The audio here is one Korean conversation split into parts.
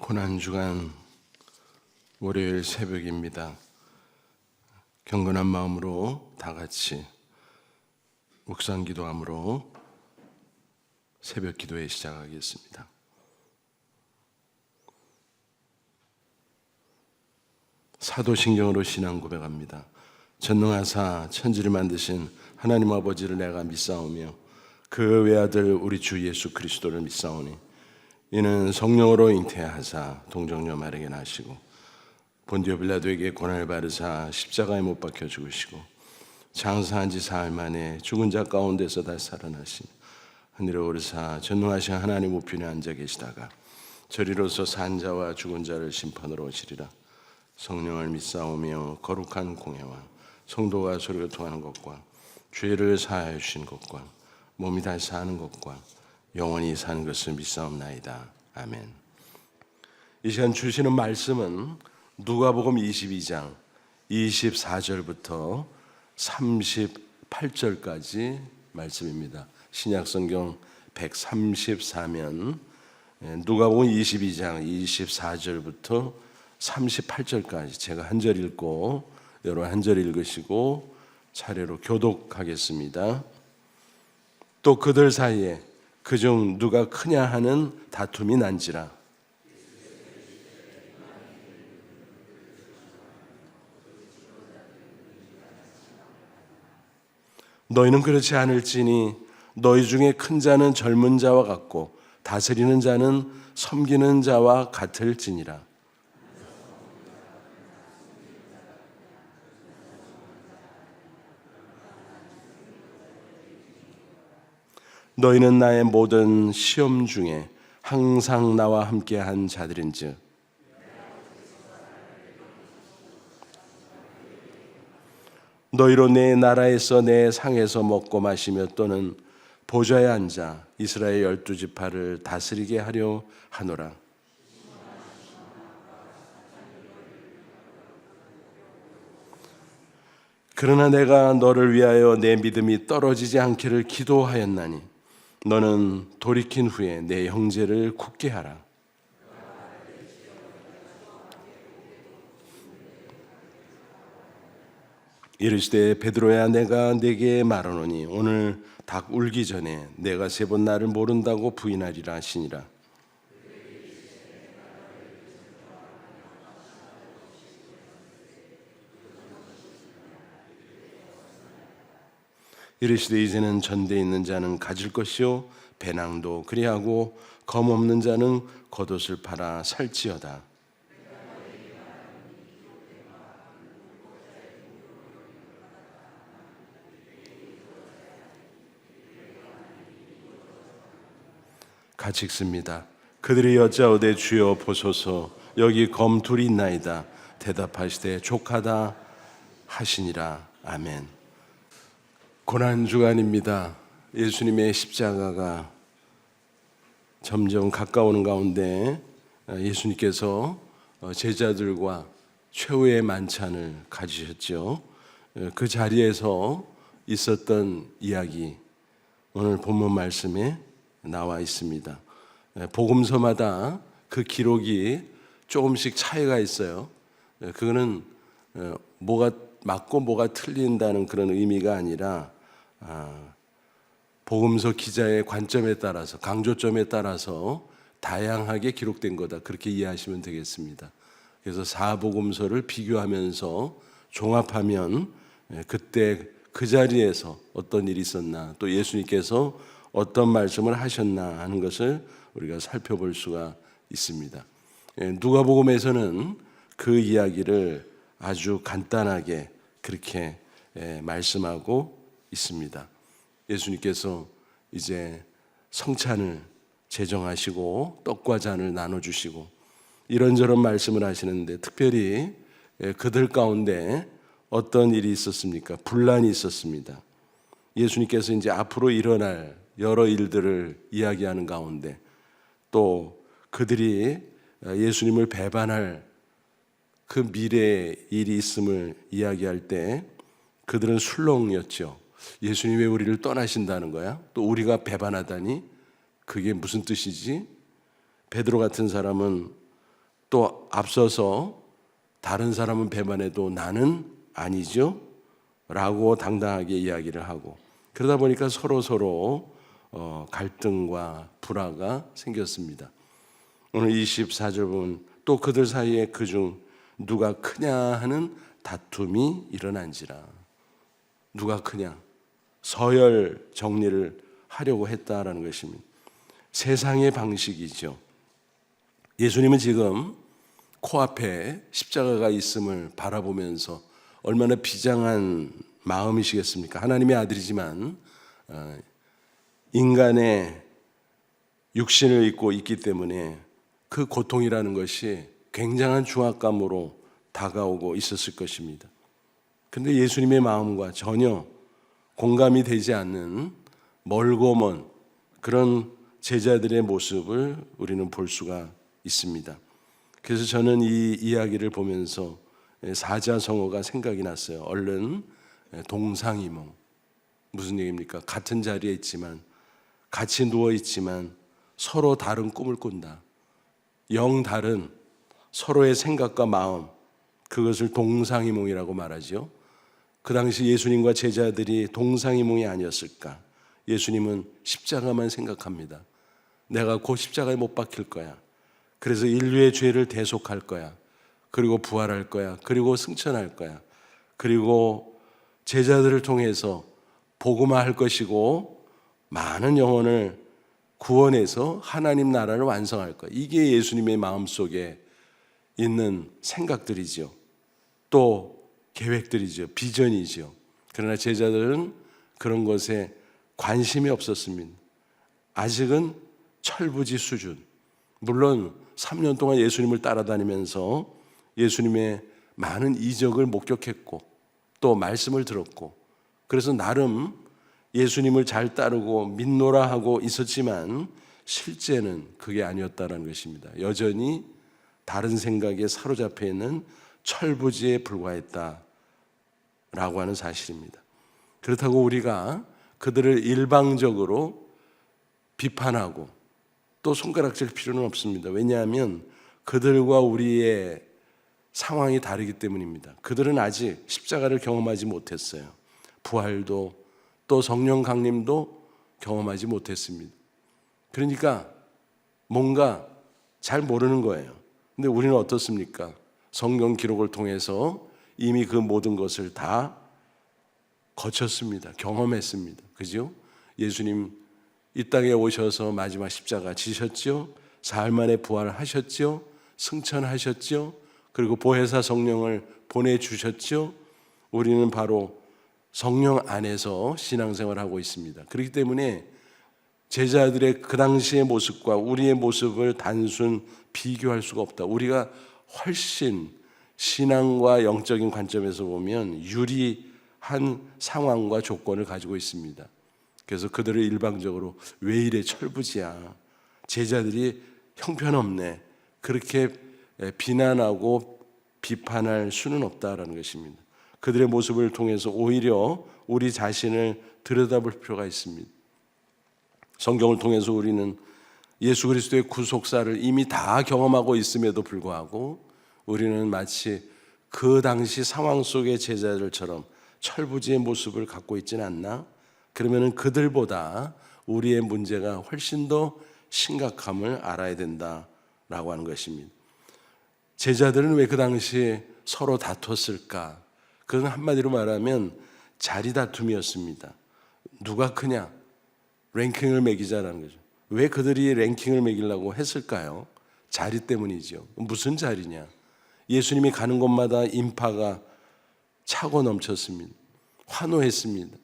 고난주간 월요일 새벽입니다. 경건한 마음으로 다 같이 묵상 기도함으로 새벽 기도에 시작하겠습니다. 사도신경으로 신앙 고백합니다. 전능하사 천지를 만드신 하나님 아버지를 내가 믿사오며 그 외아들 우리 주 예수 그리스도를 믿사오니 이는 성령으로 잉태하사 동정녀 마리아에게 나시고 본디오 빌라도에게 고난을 받으사 십자가에 못 박혀 죽으시고 장사한 지 사흘 만에 죽은 자 가운데서 다시 살아나시니 하늘에 오르사 전능하신 하나님 우편에 앉아 계시다가 저리로서 산 자와 죽은 자를 심판으로 오시리라. 성령을 믿사오며 거룩한 공회와 성도가 서로 교통하는 것과 죄를 사하여 주신 것과 몸이 다시 사는 것과 영원히 사는 것을 믿사옵나이다. 아멘. 이 시간 주시는 말씀은 누가복음 22장 24절부터 38절까지 말씀입니다. 신약성경 134면 누가복음 22장 24절부터 38절까지 제가 한 절 읽고 여러분 한 절 읽으시고 차례로 교독하겠습니다. 또 그들 사이에 그중 누가 크냐 하는 다툼이 난지라. 너희는 그렇지 않을지니 너희 중에 큰 자는 젊은 자와 같고 다스리는 자는 섬기는 자와 같을지니라. 너희는 나의 모든 시험 중에 항상 나와 함께한 자들인즉 너희로 내 나라에서 내 상에서 먹고 마시며 또는 보좌에 앉아 이스라엘 12지파를 다스리게 하려 하노라. 그러나 내가 너를 위하여 내 믿음이 떨어지지 않기를 기도하였나니 너는 돌이킨 후에 내 형제를 굳게 하라. 이르시되 베드로야 내가 네게 말하노니 오늘 닭 울기 전에 내가 3번 나를 모른다고 부인하리라 하시니라. 이르시되 이제는 전대에 있는 자는 가질 것이요 배낭도 그리하고 검 없는 자는 겉옷을 팔아 살지어다. 같이 읽습니다. 그들이 여짜오되 주여 보소서 여기 검 둘이 있나이다. 대답하시되 족하다 하시니라. 아멘. 고난주간입니다. 예수님의 십자가가 점점 가까우는 가운데 예수님께서 제자들과 최후의 만찬을 가지셨죠. 그 자리에서 있었던 이야기 오늘 본문 말씀에 나와 있습니다. 복음서마다 그 기록이 조금씩 차이가 있어요. 그거는 뭐가 맞고 뭐가 틀린다는 그런 의미가 아니라 복음서 기자의 관점에 따라서 강조점에 따라서 다양하게 기록된 거다 그렇게 이해하시면 되겠습니다. 그래서 사복음서를 비교하면서 종합하면 그때 그 자리에서 어떤 일이 있었나 또 예수님께서 어떤 말씀을 하셨나 하는 것을 우리가 살펴볼 수가 있습니다. 누가복음에서는 그 이야기를 아주 간단하게 그렇게 말씀하고 있습니다. 예수님께서 이제 성찬을 제정하시고 떡과 잔을 나눠주시고 이런저런 말씀을 하시는데 특별히 그들 가운데 어떤 일이 있었습니까? 분란이 있었습니다. 예수님께서 이제 앞으로 일어날 여러 일들을 이야기하는 가운데 또 그들이 예수님을 배반할 그 미래의 일이 있음을 이야기할 때 그들은 술렁이었죠. 예수님이 왜 우리를 떠나신다는 거야? 또 우리가 배반하다니? 그게 무슨 뜻이지? 베드로 같은 사람은 또 앞서서 다른 사람은 배반해도 나는 아니죠 라고 당당하게 이야기를 하고, 그러다 보니까 서로 갈등과 불화가 생겼습니다. 오늘 24절 보면 또 그들 사이에 그중 누가 크냐 하는 다툼이 일어난지라. 누가 크냐, 서열 정리를 하려고 했다라는 것입니다. 세상의 방식이죠. 예수님은 지금 코앞에 십자가가 있음을 바라보면서 얼마나 비장한 마음이시겠습니까? 하나님의 아들이지만 인간의 육신을 입고 있기 때문에 그 고통이라는 것이 굉장한 중압감으로 다가오고 있었을 것입니다. 그런데 예수님의 마음과 전혀 공감이 되지 않는 멀고 먼 그런 제자들의 모습을 우리는 볼 수가 있습니다. 그래서 저는 이 이야기를 보면서 사자성어가 생각이 났어요. 얼른 동상이몽. 무슨 얘기입니까? 같은 자리에 있지만, 같이 누워 있지만 서로 다른 꿈을 꾼다. 영 다른 서로의 생각과 마음, 그것을 동상이몽이라고 말하죠. 그 당시 예수님과 제자들이 동상이몽이 아니었을까? 예수님은 십자가만 생각합니다. 내가 곧 십자가에 못 박힐 거야. 그래서 인류의 죄를 대속할 거야. 그리고 부활할 거야. 그리고 승천할 거야. 그리고 제자들을 통해서 복음화할 것이고 많은 영혼을 구원해서 하나님 나라를 완성할 거야. 이게 예수님의 마음속에 있는 생각들이죠. 또 계획들이죠. 비전이죠. 그러나 제자들은 그런 것에 관심이 없었습니다. 아직은 철부지 수준. 물론 3년 동안 예수님을 따라다니면서 예수님의 많은 이적을 목격했고 또 말씀을 들었고, 그래서 나름 예수님을 잘 따르고 믿노라 하고 있었지만 실제는 그게 아니었다는 것입니다. 여전히 다른 생각에 사로잡혀 있는 철부지에 불과했다라고 하는 사실입니다. 그렇다고 우리가 그들을 일방적으로 비판하고 또 손가락질 필요는 없습니다. 왜냐하면 그들과 우리의 상황이 다르기 때문입니다. 그들은 아직 십자가를 경험하지 못했어요. 부활도 또 성령 강림도 경험하지 못했습니다. 그러니까 뭔가 잘 모르는 거예요. 근데 우리는 어떻습니까? 성경 기록을 통해서 이미 그 모든 것을 다 거쳤습니다. 경험했습니다. 그죠? 예수님 이 땅에 오셔서 마지막 십자가 지셨죠? 사흘 만에 부활하셨죠? 승천하셨죠? 그리고 보혜사 성령을 보내주셨죠? 우리는 바로 성령 안에서 신앙생활을 하고 있습니다. 그렇기 때문에 제자들의 그 당시의 모습과 우리의 모습을 단순 비교할 수가 없다. 우리가 훨씬 신앙과 영적인 관점에서 보면 유리한 상황과 조건을 가지고 있습니다. 그래서 그들을 일방적으로 왜 이래 철부지야, 제자들이 형편없네, 그렇게 비난하고 비판할 수는 없다라는 것입니다. 그들의 모습을 통해서 오히려 우리 자신을 들여다볼 필요가 있습니다. 성경을 통해서 우리는 예수 그리스도의 구속사를 이미 다 경험하고 있음에도 불구하고 우리는 마치 그 당시 상황 속의 제자들처럼 철부지의 모습을 갖고 있지는 않나? 그러면 그들보다 우리의 문제가 훨씬 더 심각함을 알아야 된다라고 하는 것입니다. 제자들은 왜 그 당시에 서로 다퉜을까? 그건 한마디로 말하면 자리 다툼이었습니다. 누가 크냐? 랭킹을 매기자라는 거죠. 왜 그들이 랭킹을 매기려고 했을까요? 자리 때문이죠. 무슨 자리냐? 예수님이 가는 곳마다 인파가 차고 넘쳤습니다. 환호했습니다.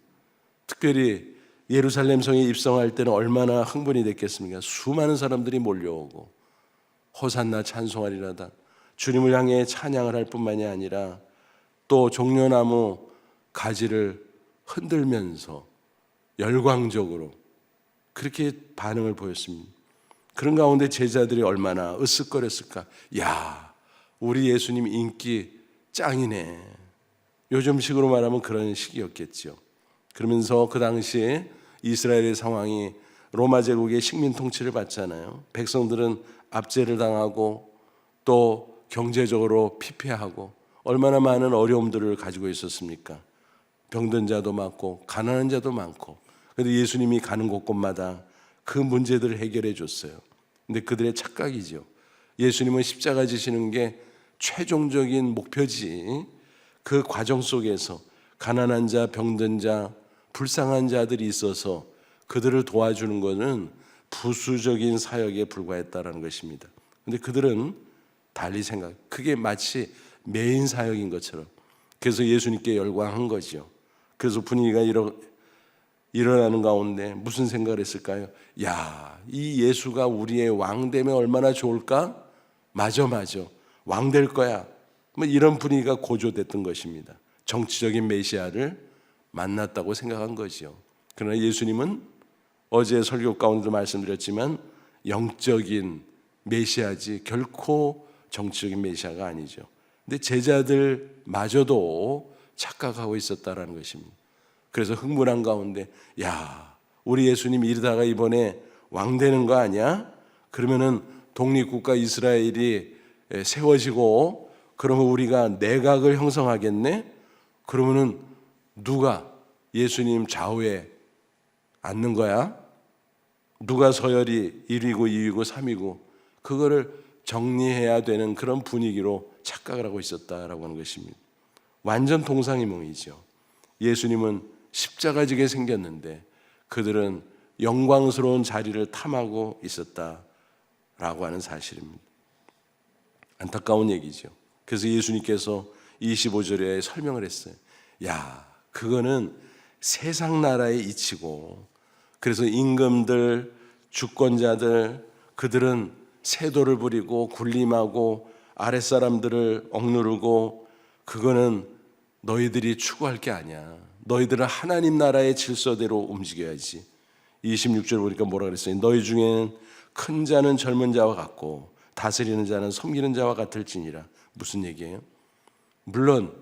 특별히 예루살렘 성에 입성할 때는 얼마나 흥분이 됐겠습니까? 수많은 사람들이 몰려오고 호산나 찬송하리라다 주님을 향해 찬양을 할 뿐만이 아니라 또 종려나무 가지를 흔들면서 열광적으로 그렇게 반응을 보였습니다. 그런 가운데 제자들이 얼마나 으쓱거렸을까? 야, 우리 예수님 인기 짱이네. 요즘식으로 말하면 그런 시기였겠죠. 그러면서 그 당시에 이스라엘의 상황이 로마 제국의 식민 통치를 받잖아요. 백성들은 압제를 당하고 또 경제적으로 피폐하고 얼마나 많은 어려움들을 가지고 있었습니까? 병든 자도 많고 가난한 자도 많고. 그런데 예수님이 가는 곳곳마다 그 문제들을 해결해 줬어요. 근데 그들의 착각이죠. 예수님은 십자가 지시는 게 최종적인 목표지. 그 과정 속에서 가난한 자, 병든 자, 불쌍한 자들이 있어서 그들을 도와주는 것은 부수적인 사역에 불과했다라는 것입니다. 근데 그들은 달리 생각, 그게 마치 메인 사역인 것처럼. 그래서 예수님께 열광한 거죠. 그래서 분위기가 일어나는 가운데 무슨 생각을 했을까요? 야, 이 예수가 우리의 왕 되면 얼마나 좋을까? 맞아. 왕 될 거야. 뭐 이런 분위기가 고조됐던 것입니다. 정치적인 메시아를 만났다고 생각한 거죠. 그러나 예수님은 어제 설교 가운데도 말씀드렸지만 영적인 메시아지 결코 정치적인 메시아가 아니죠. 근데 제자들마저도 착각하고 있었다라는 것입니다. 그래서 흥분한 가운데 야, 우리 예수님 이러다가 이번에 왕 되는 거 아니야? 그러면은 독립국가 이스라엘이 세워지고 그러면 우리가 내각을 형성하겠네? 그러면은 누가 예수님 좌우에 앉는 거야? 누가 서열이 1위고 2위고 3위고 그거를 정리해야 되는 그런 분위기로 착각을 하고 있었다라고 하는 것입니다. 완전 동상이몽이죠. 예수님은 십자가지게 생겼는데 그들은 영광스러운 자리를 탐하고 있었다라고 하는 사실입니다. 안타까운 얘기죠. 그래서 예수님께서 25절에 설명을 했어요. 야, 그거는 세상 나라의 이치고, 그래서 임금들, 주권자들, 그들은 세도를 부리고 군림하고 아랫사람들을 억누르고, 그거는 너희들이 추구할 게 아니야. 너희들은 하나님 나라의 질서대로 움직여야지. 26절 보니까 뭐라 그랬어요? 너희 중에는 큰 자는 젊은 자와 같고 다스리는 자는 섬기는 자와 같을지니라. 무슨 얘기예요? 물론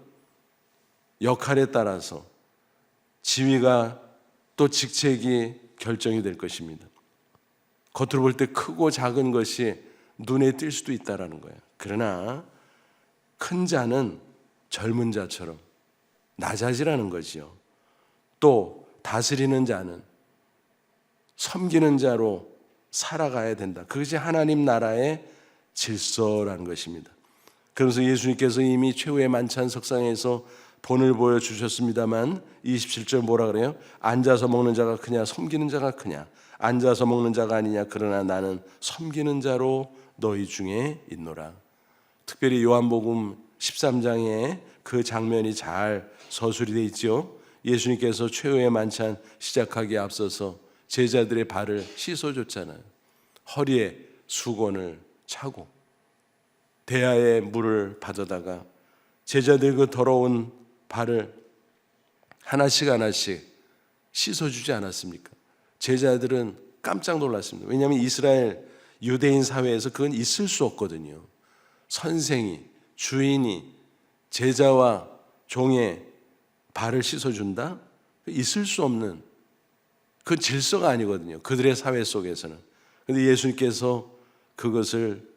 역할에 따라서 지위가 또 직책이 결정이 될 것입니다. 겉으로 볼 때 크고 작은 것이 눈에 띌 수도 있다라는 거예요. 그러나 큰 자는 젊은 자처럼 낮아지라는 거지요. 또 다스리는 자는 섬기는 자로 살아가야 된다. 그것이 하나님 나라의 질서라는 것입니다. 그러면서 예수님께서 이미 최후의 만찬 석상에서 본을 보여주셨습니다만 27절 뭐라 그래요? 앉아서 먹는 자가 크냐 섬기는 자가 크냐? 앉아서 먹는 자가 아니냐? 그러나 나는 섬기는 자로 너희 중에 있노라. 특별히 요한복음 13장에 그 장면이 잘 서술이 되어 있죠. 예수님께서 최후의 만찬 시작하기에 앞서서 제자들의 발을 씻어줬잖아요. 허리에 수건을 차고 대야에 물을 받아다가 제자들 그 더러운 발을 하나씩 씻어주지 않았습니까? 제자들은 깜짝 놀랐습니다. 왜냐하면 이스라엘 유대인 사회에서 그건 있을 수 없거든요. 선생이, 주인이 제자와 종의 발을 씻어준다? 있을 수 없는 그 질서가 아니거든요. 그들의 사회 속에서는. 그런데 예수님께서 그것을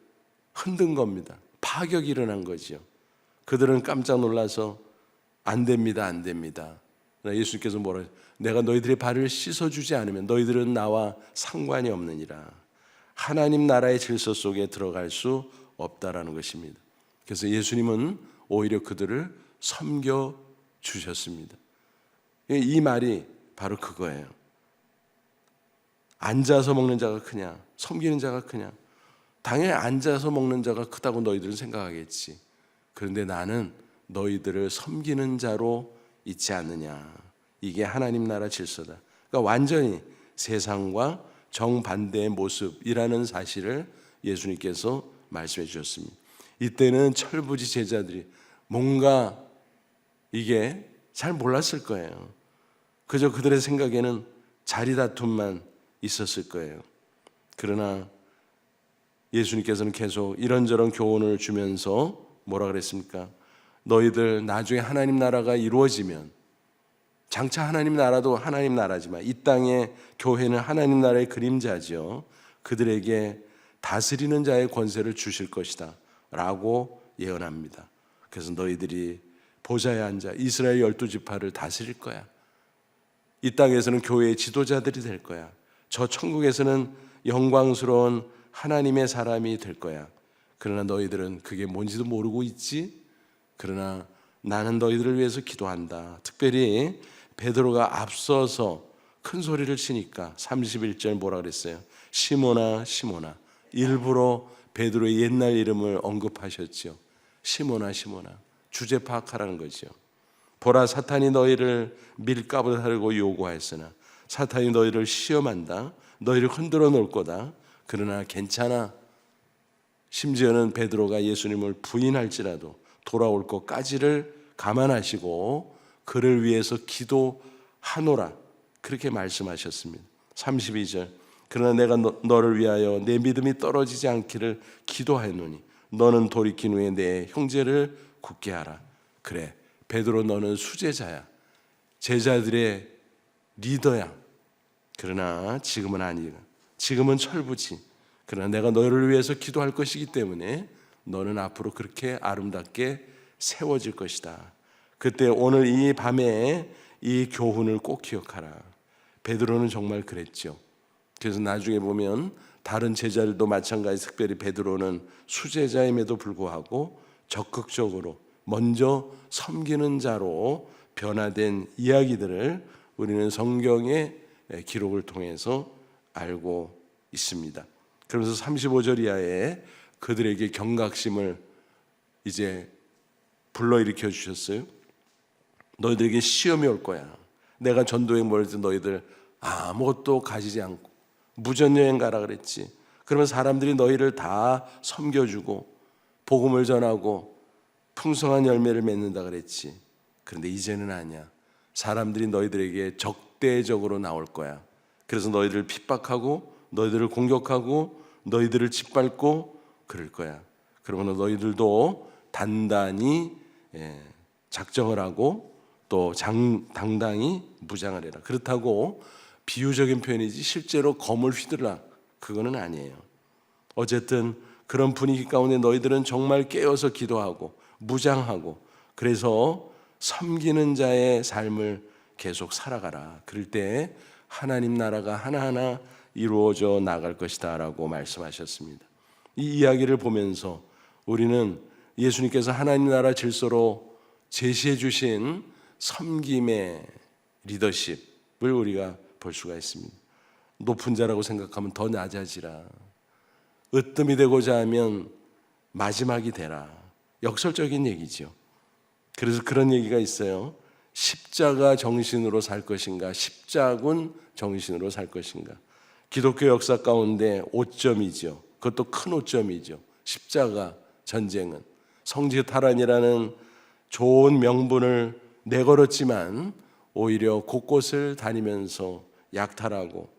흔든 겁니다. 파격이 일어난 거죠. 그들은 깜짝 놀라서 안 됩니다. 예수님께서 뭐라 해요? 내가 너희들의 발을 씻어주지 않으면 너희들은 나와 상관이 없느니라. 하나님 나라의 질서 속에 들어갈 수 없다라는 것입니다. 그래서 예수님은 오히려 그들을 섬겨주셨습니다. 이 말이 바로 그거예요. 앉아서 먹는 자가 크냐 섬기는 자가 크냐? 당연히 앉아서 먹는 자가 크다고 너희들은 생각하겠지. 그런데 나는 너희들을 섬기는 자로 있지 않느냐. 이게 하나님 나라 질서다. 그러니까 완전히 세상과 정반대의 모습이라는 사실을 예수님께서 말씀해 주셨습니다. 이때는 철부지 제자들이 뭔가 이게 잘 몰랐을 거예요. 그저 그들의 생각에는 자리 다툼만 있었을 거예요. 그러나 예수님께서는 계속 이런저런 교훈을 주면서 뭐라 그랬습니까? 너희들 나중에 하나님 나라가 이루어지면, 장차 하나님 나라도 하나님 나라지만 이 땅의 교회는 하나님 나라의 그림자죠. 그들에게 다스리는 자의 권세를 주실 것이다. 라고 예언합니다. 그래서 너희들이 보좌에 앉아 이스라엘 12지파를 다스릴 거야. 이 땅에서는 교회의 지도자들이 될 거야. 저 천국에서는 영광스러운 하나님의 사람이 될 거야. 그러나 너희들은 그게 뭔지도 모르고 있지. 그러나 나는 너희들을 위해서 기도한다. 특별히 베드로가 앞서서 큰 소리를 치니까 31절 뭐라 그랬어요? 시몬아 시몬아. 일부러 베드로의 옛날 이름을 언급하셨죠. 시몬아 시몬아. 주제 파악하라는 거죠. 보라, 사탄이 너희를 밀가루 하려고 요구하였으나 사탄이 너희를 시험한다. 너희를 흔들어 놓을 거다. 그러나 괜찮아. 심지어는 베드로가 예수님을 부인할지라도 돌아올 것까지를 감안하시고 그를 위해서 기도하노라, 그렇게 말씀하셨습니다. 32절, 그러나 내가 너를 위하여 내 믿음이 떨어지지 않기를 기도하노니 너는 돌이킨 후에 내 형제를 굳게 하라. 그래, 베드로, 너는 수제자야. 제자들의 리더야. 그러나 지금은 아니야. 지금은 철부지. 그러나 내가 너를 위해서 기도할 것이기 때문에 너는 앞으로 그렇게 아름답게 세워질 것이다. 그때 오늘 이 밤에 이 교훈을 꼭 기억하라. 베드로는 정말 그랬죠. 그래서 나중에 보면 다른 제자들도 마찬가지, 특별히 베드로는 수제자임에도 불구하고 적극적으로 먼저 섬기는 자로 변화된 이야기들을 우리는 성경의 기록을 통해서 알고 있습니다. 그러면서 35절 이하에 그들에게 경각심을 이제 불러일으켜 주셨어요. 너희들에게 시험이 올 거야. 내가 전도여행 모일 때 너희들 아무것도 가지지 않고 무전여행 가라 그랬지. 그러면 사람들이 너희를 다 섬겨주고 복음을 전하고 풍성한 열매를 맺는다 그랬지. 그런데 이제는 아니야. 사람들이 너희들에게 적대적으로 나올 거야. 그래서 너희들을 핍박하고 너희들을 공격하고 너희들을 짓밟고 그럴 거야. 그러면 너희들도 단단히 작정을 하고 또 당당히 무장을 해라. 그렇다고 비유적인 표현이지 실제로 검을 휘둘라, 그거는 아니에요. 어쨌든 그런 분위기 가운데 너희들은 정말 깨어서 기도하고 무장하고 그래서 섬기는 자의 삶을 계속 살아가라. 그럴 때 하나님 나라가 하나하나 이루어져 나갈 것이다 라고 말씀하셨습니다. 이 이야기를 보면서 우리는 예수님께서 하나님 나라 질서로 제시해 주신 섬김의 리더십을 우리가 볼 수가 있습니다. 높은 자라고 생각하면 더 낮아지라. 으뜸이 되고자 하면 마지막이 되라. 역설적인 얘기죠. 그래서 그런 얘기가 있어요. 십자가 정신으로 살 것인가, 십자군 정신으로 살 것인가. 기독교 역사 가운데 오점이죠. 그것도 큰 오점이죠. 십자가 전쟁은 성지탈환이라는 좋은 명분을 내걸었지만 오히려 곳곳을 다니면서 약탈하고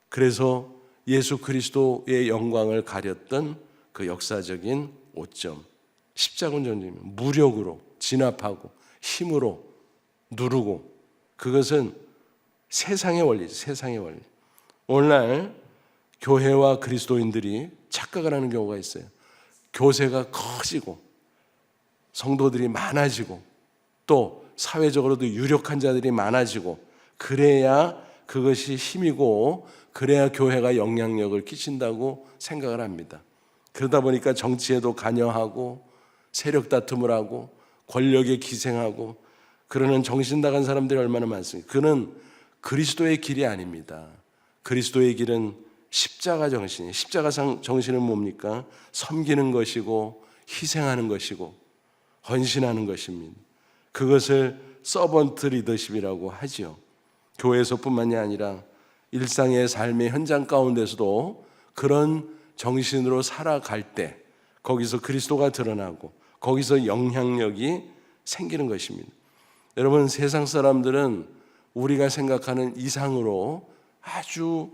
그래서 예수 그리스도의 영광을 가렸던 그 역사적인 오점, 십자군 전쟁입니다. 무력으로 진압하고 힘으로 누르고, 그것은 세상의 원리죠. 세상의 원리. 오늘날 교회와 그리스도인들이 착각을 하는 경우가 있어요. 교세가 커지고 성도들이 많아지고 또 사회적으로도 유력한 자들이 많아지고 그래야 그것이 힘이고 그래야 교회가 영향력을 끼친다고 생각을 합니다. 그러다 보니까 정치에도 관여하고 세력 다툼을 하고 권력에 기생하고 그러는 정신 나간 사람들이 얼마나 많습니까? 그는 그리스도의 길이 아닙니다. 그리스도의 길은 십자가 정신이에요. 십자가 정신은 뭡니까? 섬기는 것이고 희생하는 것이고 헌신하는 것입니다. 그것을 서번트 리더십이라고 하죠. 교회에서뿐만이 아니라 일상의 삶의 현장 가운데서도 그런 정신으로 살아갈 때 거기서 그리스도가 드러나고 거기서 영향력이 생기는 것입니다. 여러분, 세상 사람들은 우리가 생각하는 이상으로 아주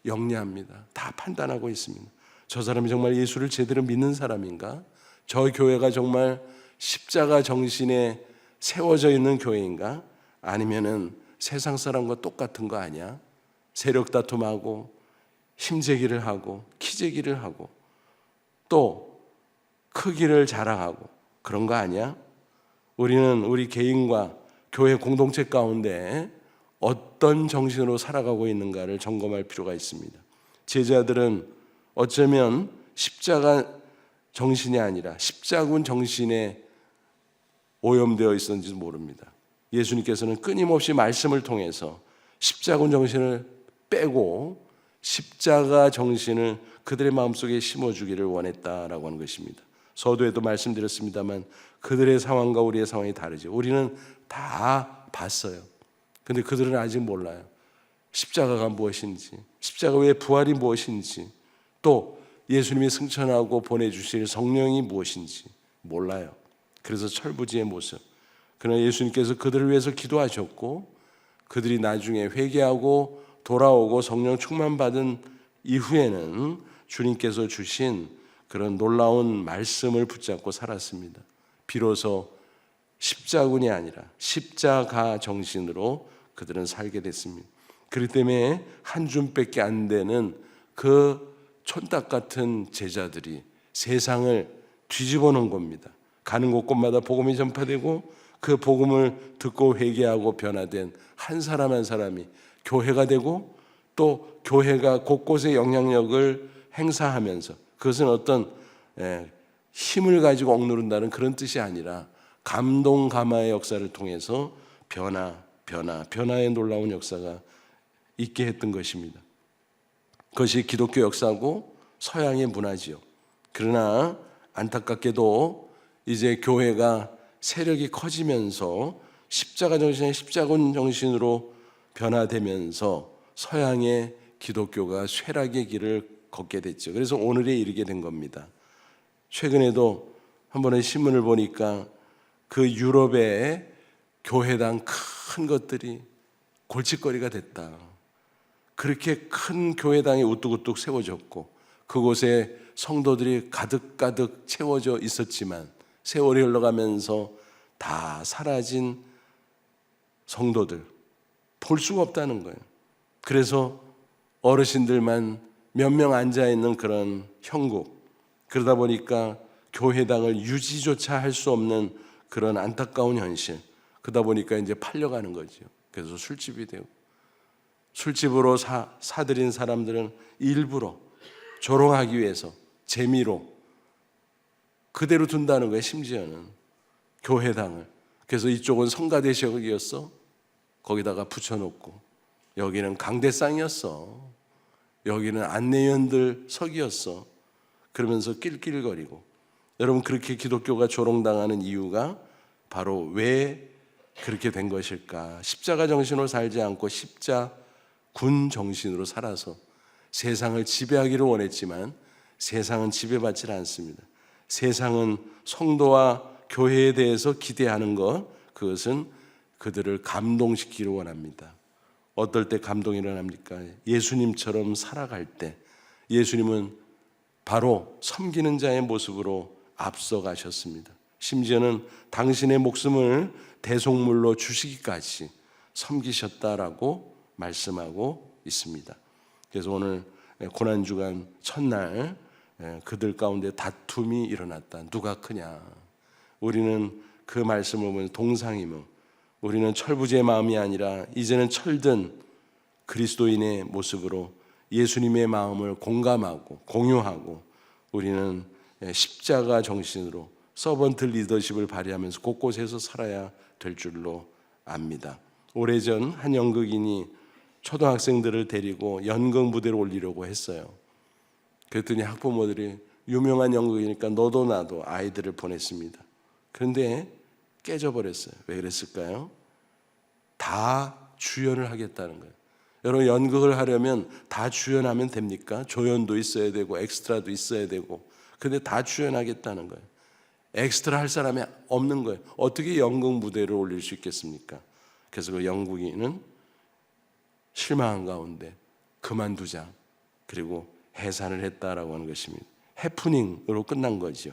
영리합니다. 다 판단하고 있습니다. 저 사람이 정말 예수를 제대로 믿는 사람인가? 저 교회가 정말 십자가 정신에 세워져 있는 교회인가? 아니면은 세상 사람과 똑같은 거 아니야? 세력 다툼하고 힘재기를 하고 키재기를 하고 또 크기를 자랑하고 그런 거 아니야? 우리는 우리 개인과 교회 공동체 가운데 어떤 정신으로 살아가고 있는가를 점검할 필요가 있습니다. 제자들은 어쩌면 십자가 정신이 아니라 십자군 정신에 오염되어 있었는지 모릅니다. 예수님께서는 끊임없이 말씀을 통해서 십자군 정신을 빼고 십자가 정신을 그들의 마음속에 심어주기를 원했다라고 하는 것입니다. 서두에도 말씀드렸습니다만 그들의 상황과 우리의 상황이 다르죠. 우리는 다 봤어요. 근데 그들은 아직 몰라요. 십자가가 무엇인지, 십자가 외에 부활이 무엇인지, 또 예수님이 승천하고 보내주실 성령이 무엇인지 몰라요. 그래서 철부지의 모습. 그러나 예수님께서 그들을 위해서 기도하셨고 그들이 나중에 회개하고 돌아오고 성령 충만받은 이후에는 주님께서 주신 그런 놀라운 말씀을 붙잡고 살았습니다. 비로소 십자군이 아니라 십자가 정신으로 그들은 살게 됐습니다. 그렇기 때문에 한 줌밖에 안 되는 그 촌딱 같은 제자들이 세상을 뒤집어 놓은 겁니다. 가는 곳곳마다 복음이 전파되고 그 복음을 듣고 회개하고 변화된 한 사람 한 사람이 교회가 되고 또 교회가 곳곳에 영향력을 행사하면서 그것은 어떤 힘을 가지고 억누른다는 그런 뜻이 아니라 감동 감화의 역사를 통해서 변화의 놀라운 역사가 있게 했던 것입니다. 그것이 기독교 역사고 서양의 문화지요. 그러나 안타깝게도 이제 교회가 세력이 커지면서 십자가 정신의 십자군 정신으로 변화되면서 서양의 기독교가 쇠락의 길을 걷게 됐죠. 그래서 오늘에 이르게 된 겁니다. 최근에도 한 번의 신문을 보니까 그 유럽의 교회당 큰 것들이 골칫거리가 됐다. 그렇게 큰 교회당이 우뚝우뚝 세워졌고 그곳에 성도들이 가득가득 채워져 있었지만 세월이 흘러가면서 다 사라진 성도들 볼 수가 없다는 거예요. 그래서 어르신들만 몇 명 앉아있는 그런 형국, 그러다 보니까 교회당을 유지조차 할 수 없는 그런 안타까운 현실, 그러다 보니까 이제 팔려가는 거죠. 그래서 술집이 되고 술집으로 사들인 사람들은 일부러 조롱하기 위해서 재미로 그대로 둔다는 거예요. 심지어는 교회당을. 그래서 이쪽은 성가대석이었어, 거기다가 붙여놓고 여기는 강대상이었어, 여기는 안내위원들 석이었어, 그러면서 낄낄거리고. 여러분, 그렇게 기독교가 조롱당하는 이유가 바로 왜 그렇게 된 것일까? 십자가 정신으로 살지 않고 십자군 정신으로 살아서 세상을 지배하기를 원했지만 세상은 지배받지 않습니다. 세상은 성도와 교회에 대해서 기대하는 것, 그것은 그들을 감동시키기를 원합니다. 어떨 때 감동이 일어납니까? 예수님처럼 살아갈 때. 예수님은 바로 섬기는 자의 모습으로 앞서가셨습니다. 심지어는 당신의 목숨을 대속물로 주시기까지 섬기셨다라고 말씀하고 있습니다. 그래서 오늘 고난주간 첫날 그들 가운데 다툼이 일어났다. 누가 크냐? 우리는 그 말씀을 보면 동상이몽, 우리는 철부지의 마음이 아니라 이제는 철든 그리스도인의 모습으로 예수님의 마음을 공감하고 공유하고 우리는 십자가 정신으로 서번트 리더십을 발휘하면서 곳곳에서 살아야 될 줄로 압니다. 오래전 한 연극인이 초등학생들을 데리고 연극 무대로 올리려고 했어요. 그랬더니 학부모들이 유명한 연극이니까 너도 나도 아이들을 보냈습니다. 그런데 깨져버렸어요. 왜 그랬을까요? 다 주연을 하겠다는 거예요. 여러분, 연극을 하려면 다 주연하면 됩니까? 조연도 있어야 되고 엑스트라도 있어야 되고, 근데 다 주연하겠다는 거예요. 엑스트라 할 사람이 없는 거예요. 어떻게 연극 무대를 올릴 수 있겠습니까? 그래서 그 연극인은 실망한 가운데 그만두자, 그리고 해산을 했다라고 하는 것입니다. 해프닝으로 끝난 거죠.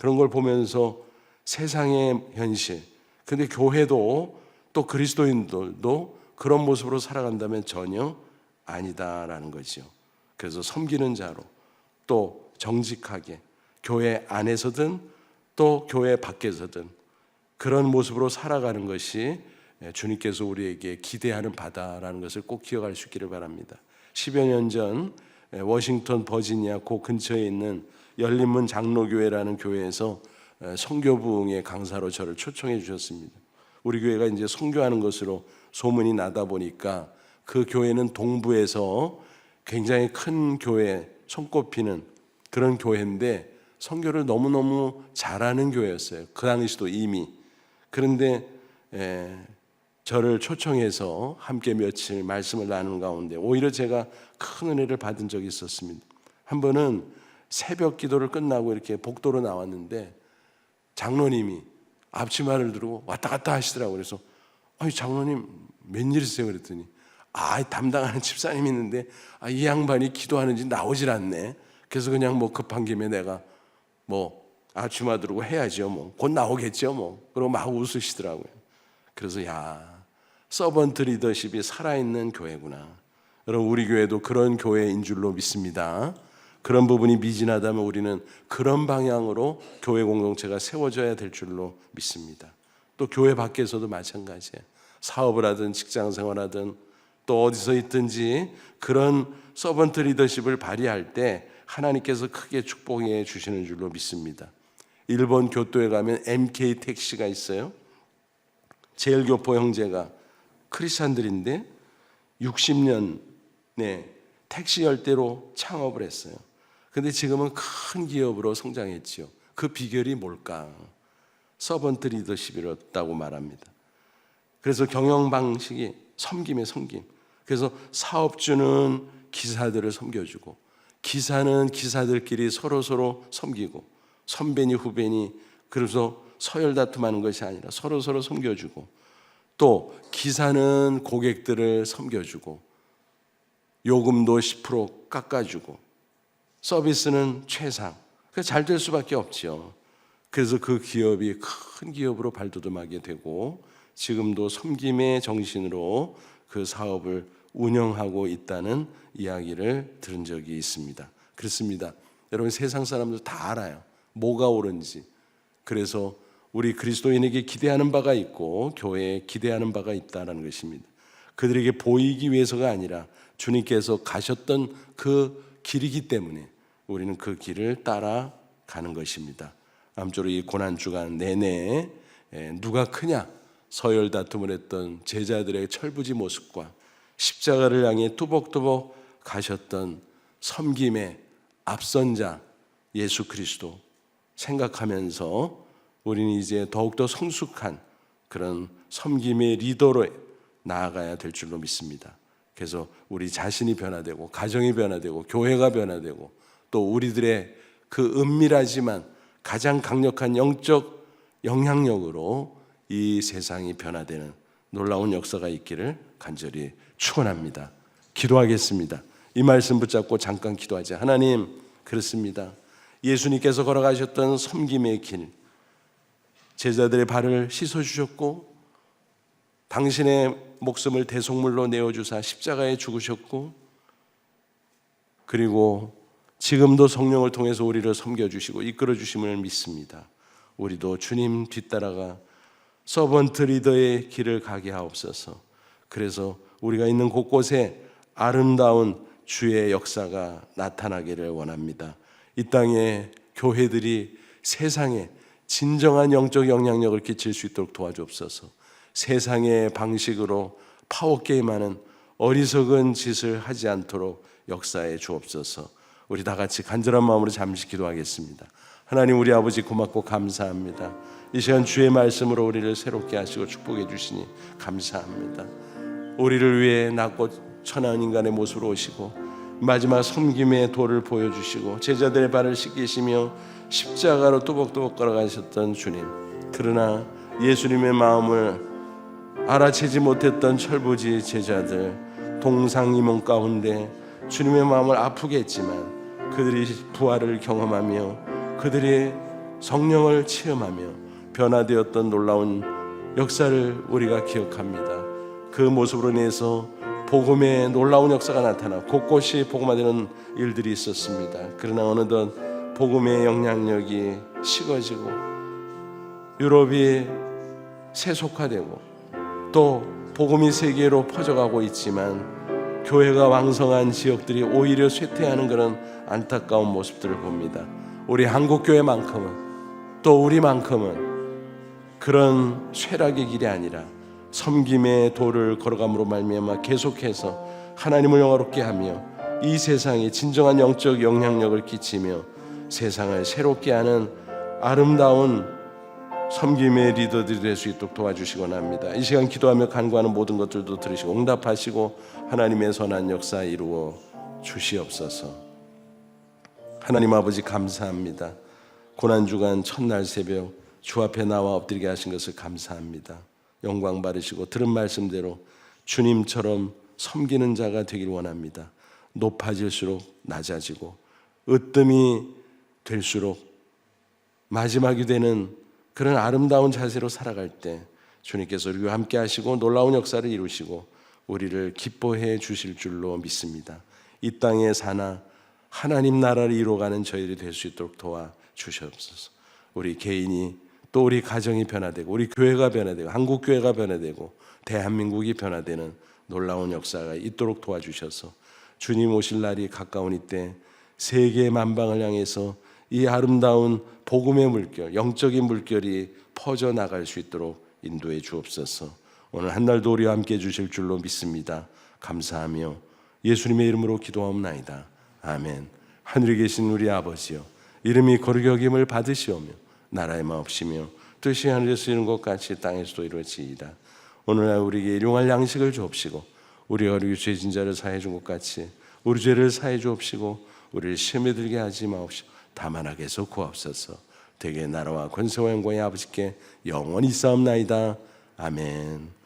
그런 걸 보면서 세상의 현실, 근데 교회도 또 그리스도인들도 그런 모습으로 살아간다면 전혀 아니다라는 거죠. 그래서 섬기는 자로 또 정직하게 교회 안에서든 또 교회 밖에서든 그런 모습으로 살아가는 것이 주님께서 우리에게 기대하는 바다라는 것을 꼭 기억할 수 있기를 바랍니다. 10여 년 전 워싱턴 버지니아 그 근처에 있는 열린문 장로교회라는 교회에서 선교부흥의 강사로 저를 초청해 주셨습니다. 우리 교회가 이제 선교하는 것으로 소문이 나다 보니까 그 교회는 동부에서 굉장히 큰 교회, 손꼽히는 그런 교회인데 선교를 너무너무 잘하는 교회였어요. 그 당시도 이미. 그런데 저를 초청해서 함께 며칠 말씀을 나누는 가운데 오히려 제가 큰 은혜를 받은 적이 있었습니다. 한 번은 새벽 기도를 끝나고 이렇게 복도로 나왔는데 장로님이 앞치마를 두르고 왔다 갔다 하시더라고요. 그래서 아니 장로님 웬일이세요? 그랬더니 담당하는 집사님이 있는데 이 양반이 기도하는지 나오질 않네. 그래서 그냥 뭐 급한 김에 내가 뭐 앞치마 두르고 해야죠. 곧 나오겠죠. 그러고 막 웃으시더라고요. 그래서 서번트 리더십이 살아있는 교회구나. 여러분 우리 교회도 그런 교회인 줄로 믿습니다. 그런 부분이 미진하다면 우리는 그런 방향으로 교회 공동체가 세워져야 될 줄로 믿습니다. 또 교회 밖에서도 마찬가지예요. 사업을 하든 직장 생활하든 또 어디서 있든지 그런 서번트 리더십을 발휘할 때 하나님께서 크게 축복해 주시는 줄로 믿습니다. 일본 교토에 가면 MK 택시가 있어요. 제일교포 형제가 크리스찬들인데 60년에 택시 열대로 창업을 했어요. 근데 지금은 큰 기업으로 성장했죠. 그 비결이 뭘까? 서번트 리더십이었다고 말합니다. 그래서 경영 방식이 섬김의 섬김. 그래서 사업주는 기사들을 섬겨주고 기사는 기사들끼리 서로 섬기고 선배니 후배니 그래서 서열 다툼하는 것이 아니라 서로 섬겨주고 또 기사는 고객들을 섬겨주고 요금도 10% 깎아주고 서비스는 최상. 잘 될 수밖에 없죠. 그래서 그 기업이 큰 기업으로 발돋움하게 되고 지금도 섬김의 정신으로 그 사업을 운영하고 있다는 이야기를 들은 적이 있습니다. 그렇습니다. 여러분 세상 사람들 다 알아요. 뭐가 옳은지. 그래서 우리 그리스도인에게 기대하는 바가 있고 교회에 기대하는 바가 있다는 것입니다. 그들에게 보이기 위해서가 아니라 주님께서 가셨던 그 길이기 때문에 우리는 그 길을 따라가는 것입니다. 아무쪼록 이 고난주간 내내 누가 크냐 서열 다툼을 했던 제자들의 철부지 모습과 십자가를 향해 뚜벅뚜벅 가셨던 섬김의 앞선자 예수 그리스도 생각하면서 우리는 이제 더욱더 성숙한 그런 섬김의 리더로 나아가야 될 줄로 믿습니다. 그래서 우리 자신이 변화되고 가정이 변화되고 교회가 변화되고 또 우리들의 그 은밀하지만 가장 강력한 영적 영향력으로 이 세상이 변화되는 놀라운 역사가 있기를 간절히 축원합니다. 기도하겠습니다. 이 말씀 붙잡고 잠깐 기도하자. 하나님, 그렇습니다. 예수님께서 걸어가셨던 섬김의 길, 제자들의 발을 씻어주셨고 당신의 목숨을 대속물로 내어주사 십자가에 죽으셨고 그리고 지금도 성령을 통해서 우리를 섬겨주시고 이끌어주심을 믿습니다. 우리도 주님 뒤따라가 서번트 리더의 길을 가게 하옵소서. 그래서 우리가 있는 곳곳에 아름다운 주의 역사가 나타나기를 원합니다. 이 땅에 교회들이 세상에 진정한 영적 영향력을 끼칠 수 있도록 도와주옵소서. 세상의 방식으로 파워게임하는 어리석은 짓을 하지 않도록 역사해 주옵소서. 우리 다 같이 간절한 마음으로 잠시 기도하겠습니다. 하나님 우리 아버지 고맙고 감사합니다. 이 시간 주의 말씀으로 우리를 새롭게 하시고 축복해 주시니 감사합니다. 우리를 위해 낮고 천한 인간의 모습으로 오시고 마지막 섬김의 도를 보여주시고 제자들의 발을 씻기시며 십자가로 뚜벅뚜벅 걸어가셨던 주님, 그러나 예수님의 마음을 알아채지 못했던 철부지 제자들 동상이몽 가운데 주님의 마음을 아프게 했지만 그들이 부활을 경험하며 그들이 성령을 체험하며 변화되었던 놀라운 역사를 우리가 기억합니다. 그 모습으로 인해서 복음의 놀라운 역사가 나타나 곳곳이 복음화되는 일들이 있었습니다. 그러나 어느덧 복음의 영향력이 식어지고 유럽이 세속화되고 또 복음이 세계로 퍼져가고 있지만 교회가 왕성한 지역들이 오히려 쇠퇴하는 그런 안타까운 모습들을 봅니다. 우리 한국교회만큼은 또 우리만큼은 그런 쇠락의 길이 아니라 섬김의 도를 걸어감으로 말미암아 계속해서 하나님을 영화롭게 하며 이 세상에 진정한 영적 영향력을 끼치며 세상을 새롭게 하는 아름다운 섬김의 리더들이 될 수 있도록 도와주시곤 합니다. 이 시간 기도하며 간구하는 모든 것들도 들으시고 응답하시고 하나님의 선한 역사 이루어 주시옵소서. 하나님 아버지 감사합니다. 고난주간 첫날 새벽 주 앞에 나와 엎드리게 하신 것을 감사합니다. 영광 받으시고 들은 말씀대로 주님처럼 섬기는 자가 되길 원합니다. 높아질수록 낮아지고 으뜸이 될수록 마지막이 되는 그런 아름다운 자세로 살아갈 때 주님께서 우리와 함께 하시고 놀라운 역사를 이루시고 우리를 기뻐해 주실 줄로 믿습니다. 이 땅에 사나 하나님 나라를 이루어가는 저희들이 될 수 있도록 도와주시옵소서. 우리 개인이 또 우리 가정이 변화되고 우리 교회가 변화되고 한국교회가 변화되고 대한민국이 변화되는 놀라운 역사가 있도록 도와주셔서 주님 오실 날이 가까운 이때 세계 만방을 향해서 이 아름다운 복음의 물결, 영적인 물결이 퍼져나갈 수 있도록 인도해 주옵소서. 오늘 한 날도 우리와 함께 해주실 줄로 믿습니다. 감사하며 예수님의 이름으로 기도하옵나이다. 아멘. 하늘에 계신 우리 아버지여, 이름이 거룩히 여김을 받으시오며 나라의 마옵시며 뜻이 하늘에서 이룬 것 같이 땅에서도 이루어지이다. 오늘날 우리에게 일용할 양식을 주옵시고 우리가 우리 죄진 자를 사해 준 것 같이 우리 죄를 사해 주옵시고 우리를 시험에 들게 하지 마옵시고 다만 악에서 구하옵소서. 되게 나라와 권세와 영광의 아버지께 영원히 있사옵나이다. 아멘.